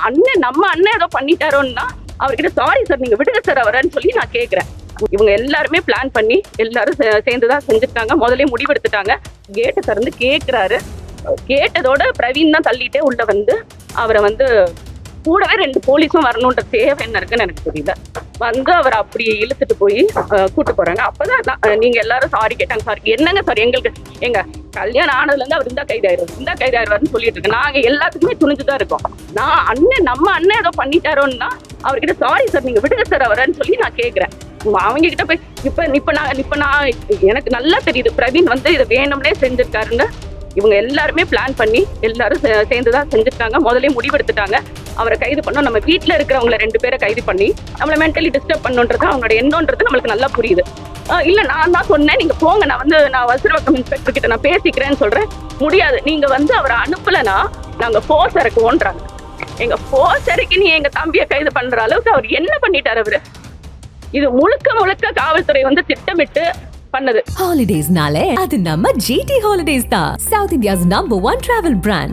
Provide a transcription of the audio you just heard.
அண்ணன் நம்ம அண்ணன் ஏதோ பண்ணிட்டாரோன்னா அவர்கிட்ட சாரி சார் நீங்க விடுங்க சார் அவரன்னு சொல்லி நான் கேட்கிறேன். இவங்க எல்லாருமே பிளான் பண்ணி எல்லாரும் சேர்ந்துதான் செஞ்சுட்டாங்க. முதல்ல முடிவெடுத்துட்டாங்க. கேட்டை திறந்து கேட்கிறாரு. கேட்டதோட பிரவீன் தான் தள்ளிட்டே உள்ள வந்து அவரை வந்து கூடவே 2 போலீஸும் வரணுன்ற தேவை என்ன இருக்குன்னு எனக்கு தெரியல. வந்து அவர் அப்படி இழுத்துட்டு போய் கூட்டு போறாங்க. அப்பதான் நீங்க எல்லாரும் சாரி கேட்டாங்க. சாரி என்னங்க சார், எங்களுக்கு எங்க கல்யாணம் ஆனதுல இருந்து அவர் இந்த கைதாயிருவாருன்னு சொல்லிட்டு இருக்கு. நாங்க எல்லாத்துக்குமே துணிஞ்சுதான் இருக்கோம். நம்ம அண்ணன் ஏதோ பண்ணிட்டாரோன்னா அவர்கிட்ட சாரி சார் நீங்க விடுங்க சார் அவரன்னு சொல்லி நான் கேட்கிறேன். அவங்க கிட்ட போய் இப்ப நான் எனக்கு நல்லா தெரியுது பிரவீன் வந்து இதை வேணும்னே செஞ்சிருக்காருன்னு. இவங்க எல்லாருமே பிளான் பண்ணி எல்லாரும் சேர்ந்துதான் செஞ்சுட்டாங்க. முதல்ல முடிவெடுத்துட்டாங்க. அவரை கைது பண்ணோம். நம்ம வீட்டுல இருக்கிறவங்களை 2 பேரை கைது பண்ணி நம்மளை மென்டலி டிஸ்டர்ப் பண்ணுன்றது அவங்களோட எண்ணம்ன்றது நம்மளுக்கு நல்லா புரியுது. இல்ல நான் தான் சொன்னேன் நீங்க போங்க, நான் வசரவாக்கம் இன்ஸ்பெக்டர் கிட்ட நான் பேசிக்கிறேன்னு சொல்றேன். முடியாது, நீங்க வந்து அவரை அனுப்பலன்னா நாங்க போர்ஸ் இறக்குவோன்றாங்க. எங்க போர்ஸ் இறக்கி நீ எங்க தம்பியை கைது பண்ற அளவுக்கு அவர் என்ன பண்ணிட்டாரு அவரு? இது முழுக்க காவல்துறை வந்து திட்டமிட்டு பண்ணது. ஹாலிடேஸ்னாலே அது நம்ம GT ஹாலிடேஸ் தான், south India's number 1 travel brand.